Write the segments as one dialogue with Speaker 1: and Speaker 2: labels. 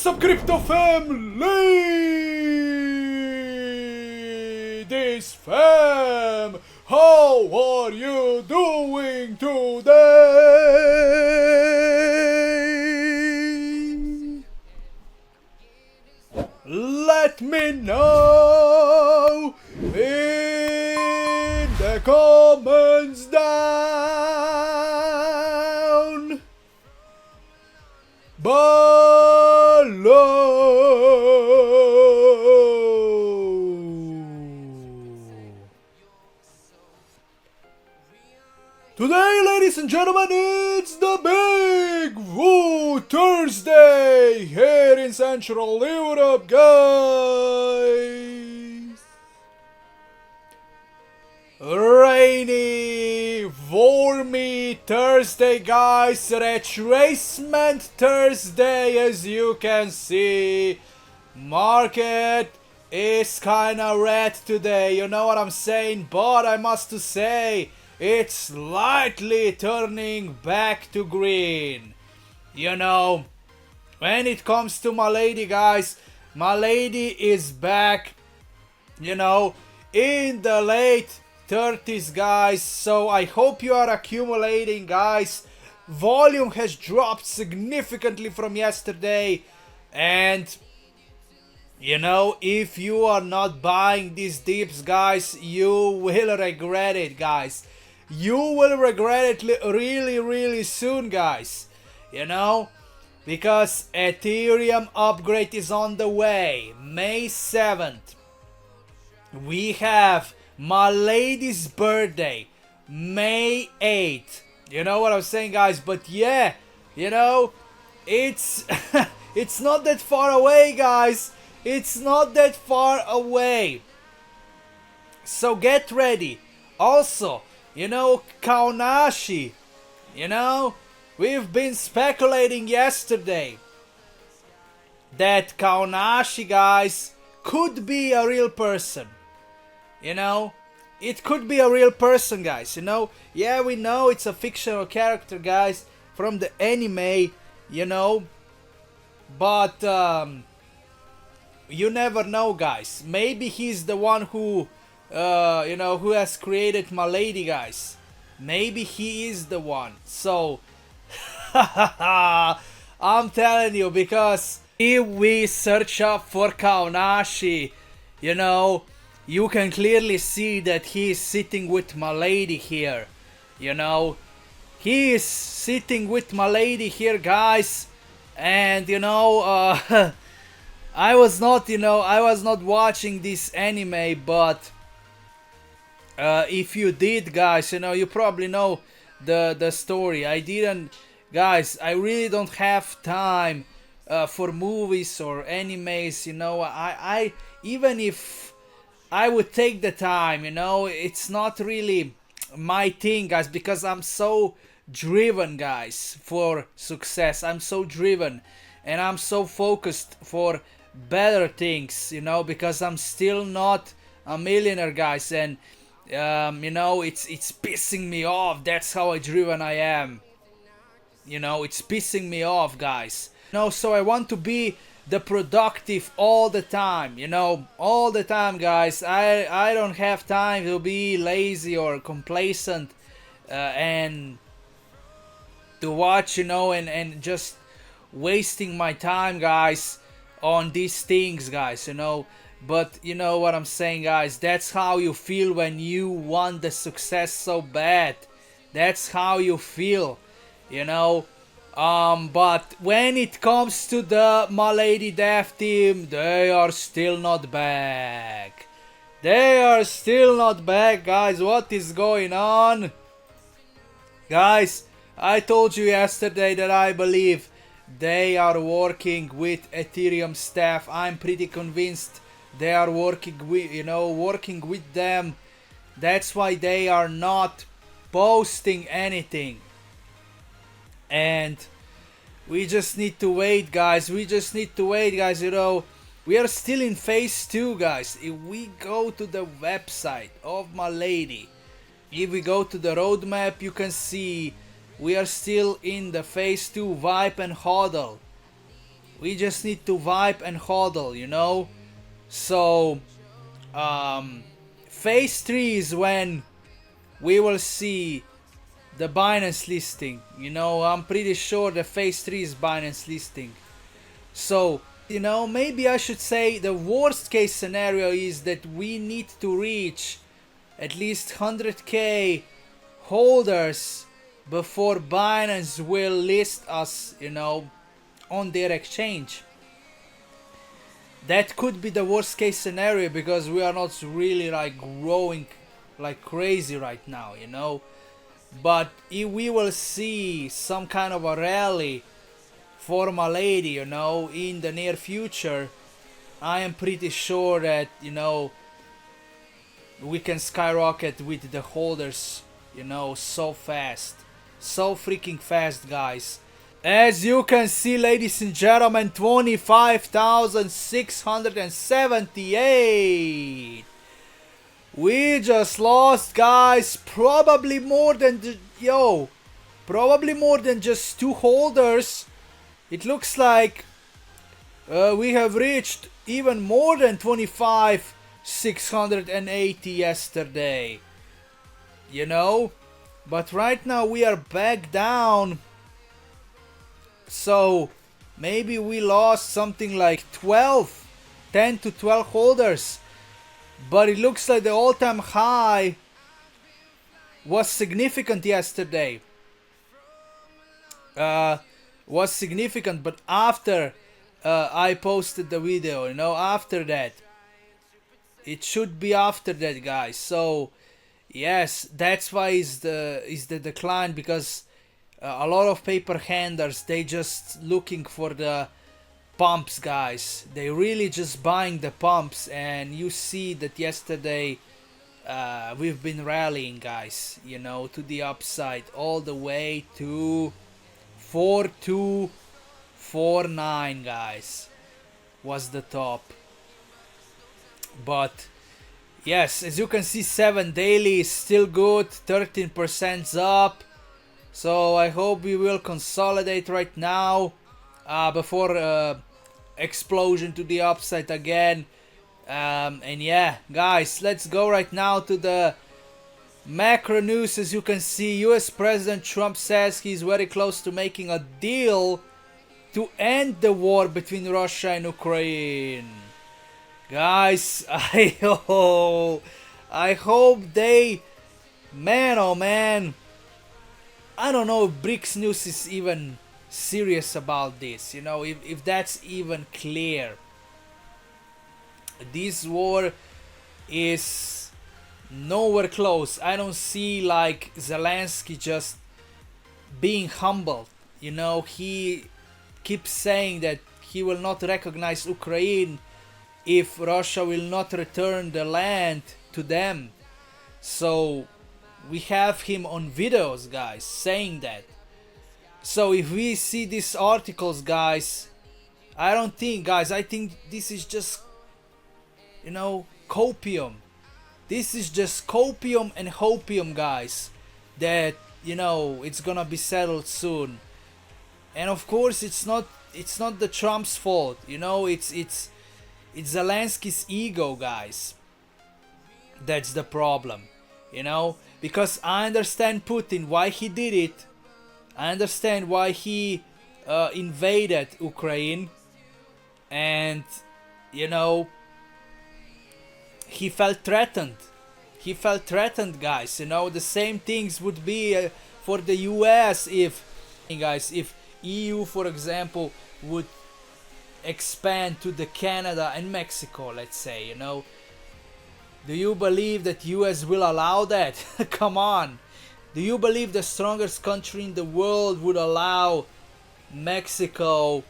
Speaker 1: What's up, crypto family? This fam, how are you doing today? Let me know in the comments down below. Today, ladies and gentlemen, it's the Big Woo Thursday here in Central Europe, guys. Rainy, warmy Thursday, guys. Retracement Thursday, as you can see. Market is kinda red today, you know what I'm saying? But I must say, it's slightly turning back to green. You know, when it comes to Milady, guys, Milady is back, you know, in the late 30s, guys. So I hope you are accumulating, guys. Volume has dropped significantly from yesterday, and you know, if you are not buying these dips, guys, you will regret it, guys. You will regret it really soon, guys. You know, because Ethereum upgrade is on the way. May 7th. We have Milady's birthday, May 8th. You know what I'm saying, guys? But yeah, you know, it's it's not that far away, guys. It's not that far away. So get ready. Also, you know, Konashi. You know, we've been speculating yesterday that Konashi, guys, could be a real person. You know, it could be a real person, guys. You know, yeah, we know it's a fictional character, guys, from the anime, you know, but you never know, guys. Maybe he's the one who, you know, who has created Milady, guys. Maybe he is the one. So, I'm telling you, because if we search up for Konashi, you know, you can clearly see that he is sitting with Milady here. You know, he is sitting with Milady here, guys. And you know, I was not watching this anime, but if you did, guys, you know, you probably know the story. I didn't, guys. I really don't have time for movies or animes. You know, I even if I would take the time, you know, it's not really my thing, guys, because I'm so driven, guys, for success. I'm so driven and I'm so focused for better things, you know, because I'm still not a millionaire, guys, and you know, it's pissing me off. That's how driven I am. You know, it's pissing me off, guys. You know, so I want to be the productive all the time, you know, all the time, guys. I don't have time to be lazy or complacent and to watch, you know, and just wasting my time, guys, on these things, guys, you know. But you know what I'm saying, guys, that's how you feel when you want the success so bad. That's how you feel, you know. But when it comes to the Milady dev team, they are still not back. They are still not back, guys. What is going on? Guys, I told you yesterday that I believe they are working with Ethereum staff. I'm pretty convinced they are working with, you know, working with them. That's why they are not posting anything. And we just need to wait, guys. We just need to wait, guys. You know, we are still in phase 2, guys. If we go to the website of Milady, if we go to the roadmap, you can see we are still in the phase 2 vibe and hodl. We just need to vibe and hodl, you know. So phase 3 is when we will see the Binance listing. You know, I'm pretty sure the phase 3 is Binance listing. So, you know, maybe I should say the worst case scenario is that we need to reach at least 100k holders before Binance will list us, you know, on their exchange. That could be the worst case scenario because we are not really like growing like crazy right now, you know. But if we will see some kind of a rally for Milady, you know, in the near future, I am pretty sure that, you know, we can skyrocket with the holders, you know, so fast. So freaking fast, guys. As you can see, ladies and gentlemen, 25,678. We just lost, guys, probably more than probably more than just 2 holders. It looks like we have reached even more than 25,680 yesterday. You know? But right now we are back down. So maybe we lost something like 10 to 12 holders. But it looks like the all-time high was significant yesterday. Was significant, but after I posted the video, you know, after that. It should be after that, guys. So yes, that's why is the decline, because a lot of paper handlers, they just looking for the pumps, guys. They really just buying the pumps, and you see that yesterday we've been rallying, guys, you know, to the upside all the way to 4249, guys, was the top. But yes, as you can see, 7 daily is still good, 13% up. So I hope we will consolidate right now before explosion to the upside again. And yeah, guys, let's go right now to the macro news. As you can see, US President Trump says he's very close to making a deal to end the war between Russia and Ukraine. Guys, I hope they, man, oh man, I don't know if BRICS News is even serious about this, you know, if that's even clear. This war is nowhere close. I don't see like Zelensky just being humbled, you know. He keeps saying that he will not recognize Ukraine if Russia will not return the land to them. So we have him on videos, guys, saying that. So if we see these articles, guys, I don't think, guys, I think this is just, you know, copium. This is just copium and hopium, guys, that, you know, it's gonna be settled soon. And of course it's not the Trump's fault, you know. It's Zelensky's ego, guys. That's the problem, you know, because I understand Putin, why he did it. I understand why he invaded Ukraine, and, you know, he felt threatened. He felt threatened, guys. You know, the same things would be for the US if, guys, if EU, for example, would expand to the Canada and Mexico, let's say, you know. Do you believe that US will allow that? Come on. Do you believe the strongest country in the world would allow Mexico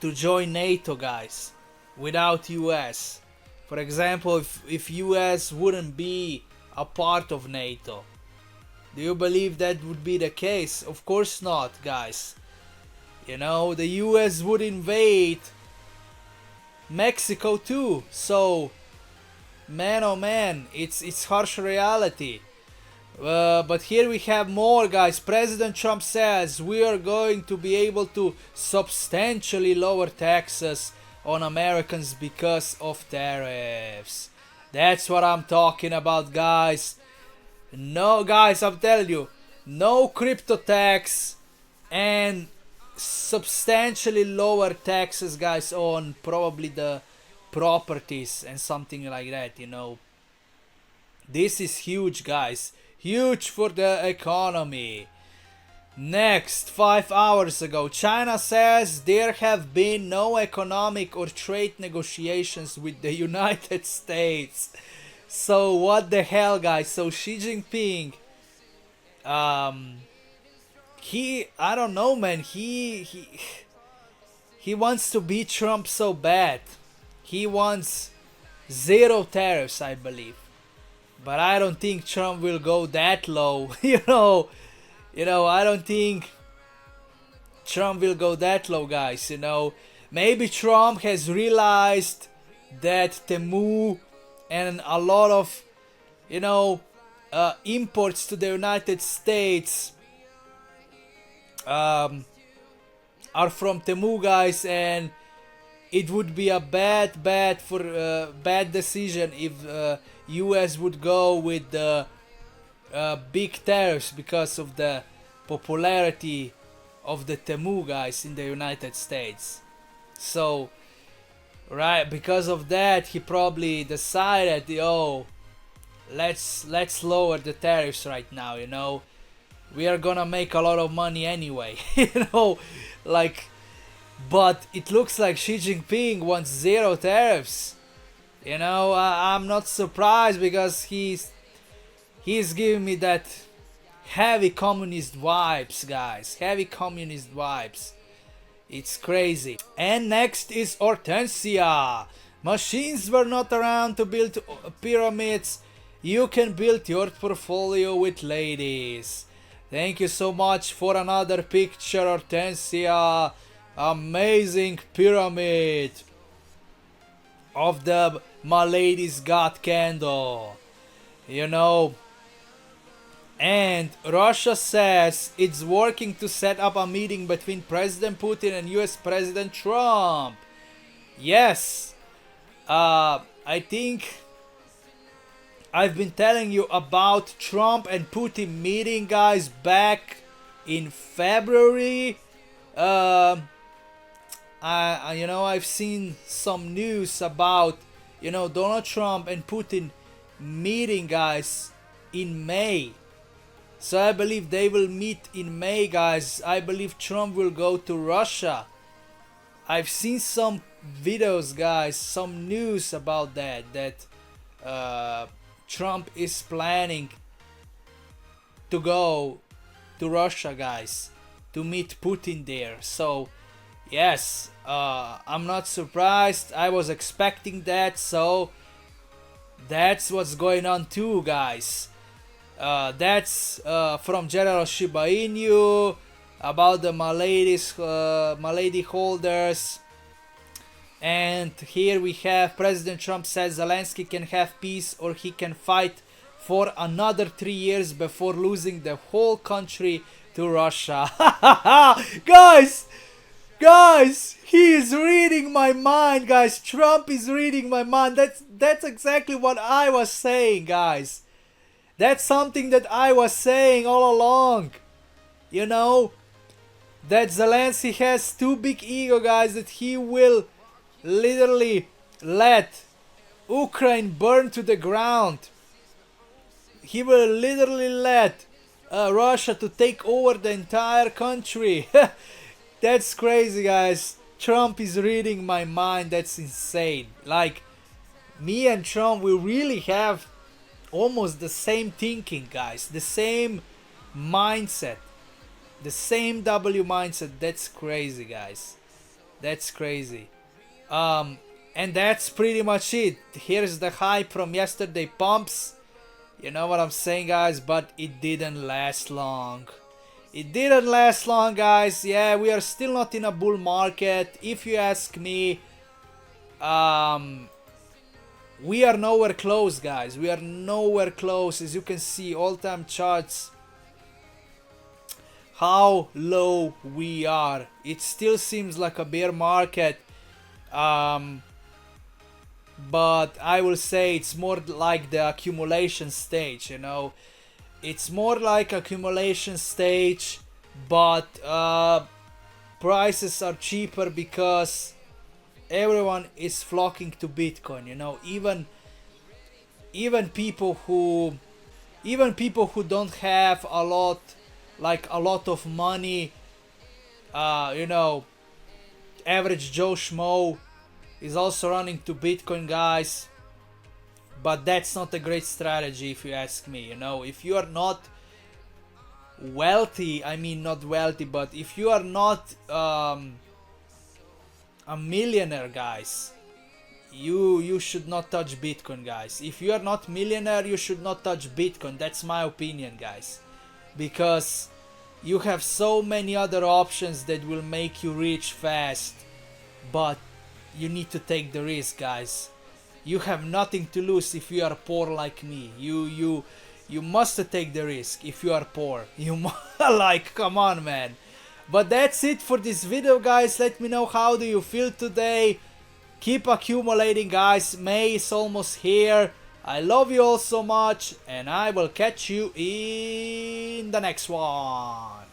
Speaker 1: to join NATO, guys, without US? For example, if US wouldn't be a part of NATO, do you believe that would be the case? Of course not, guys. You know, the US would invade Mexico too. So, man, oh man, it's harsh reality. But here we have more, guys. President Trump says we are going to be able to substantially lower taxes on Americans because of tariffs. That's what I'm talking about, guys. No, guys, I'm telling you, no crypto tax and substantially lower taxes, guys, on probably the properties and something like that, you know. This is huge, guys. Huge for the economy. Next, 5 hours ago, China says there have been no economic or trade negotiations with the United States. So what the hell, guys? So Xi Jinping, I don't know, man. He wants to beat Trump so bad. He wants zero tariffs, I believe. But I don't think Trump will go that low. I don't think Trump will go that low, guys. Maybe Trump has realized that Temu and a lot of, imports to the United States are from Temu, guys, and it would be a bad decision if US would go with the big tariffs because of the popularity of the Temu, guys, in the United States. So, right, because of that, he probably decided, let's lower the tariffs right now. We are gonna make a lot of money anyway. But it looks like Xi Jinping wants zero tariffs. I'm not surprised because he's giving me that heavy communist vibes, guys. Heavy communist vibes. It's crazy. And next is Hortensia. Machines were not around to build pyramids. You can build your portfolio with ladies. Thank you so much for another picture, Hortensia. Amazing pyramid of the Milady's God candle. And Russia says it's working to set up a meeting between President Putin and US President Trump. Yes, I think I've been telling you about Trump and Putin meeting, guys, back in February. I've seen some news about, Donald Trump and Putin meeting, guys, in May. So I believe they will meet in May, guys. I believe Trump will go to Russia. I've seen some videos, guys, some news about that Trump is planning to go to Russia, guys, to meet Putin there. So yes, I'm not surprised. I was expecting that, so that's what's going on too, guys. That's from General Shiba Inu about the Milady holders. And here we have President Trump says Zelensky can have peace or he can fight for another 3 years before losing the whole country to Russia. Guys, he is reading my mind, guys. Trump is reading my mind. That's exactly what I was saying, guys. That's something that I was saying all along. That Zelensky has too big ego, guys, that he will literally let Ukraine burn to the ground. He will literally let Russia to take over the entire country. That's crazy, guys. Trump is reading my mind. That's insane. Like, me and Trump, we really have almost the same thinking, guys. The same mindset. The same W mindset. That's crazy, guys. That's crazy. And that's pretty much it. Here's the hype from yesterday pumps. You know what I'm saying, guys? But it didn't last long. It didn't last long, guys. Yeah, we are still not in a bull market. If you ask me, We are nowhere close, guys. We are nowhere close. As you can see, all-time charts, how low we are. It still seems like a bear market, but I will say it's more like the accumulation stage, you know. It's more like accumulation stage, but prices are cheaper because everyone is flocking to Bitcoin, you know. Even people who don't have a lot of money, you know, average Joe Schmo is also running to Bitcoin, guys. But that's not a great strategy if you ask me, you know. If you are not wealthy, I mean not wealthy, but if you are not a millionaire, guys, you should not touch Bitcoin, guys. If you are not millionaire, you should not touch Bitcoin. That's my opinion, guys, because you have so many other options that will make you rich fast, but you need to take the risk, guys. You have nothing to lose if you are poor like me. You must take the risk if you are poor. You like, come on, man. But that's it for this video, guys. Let me know how do you feel today. Keep accumulating, guys. May is almost here. I love you all so much, and I will catch you in the next one.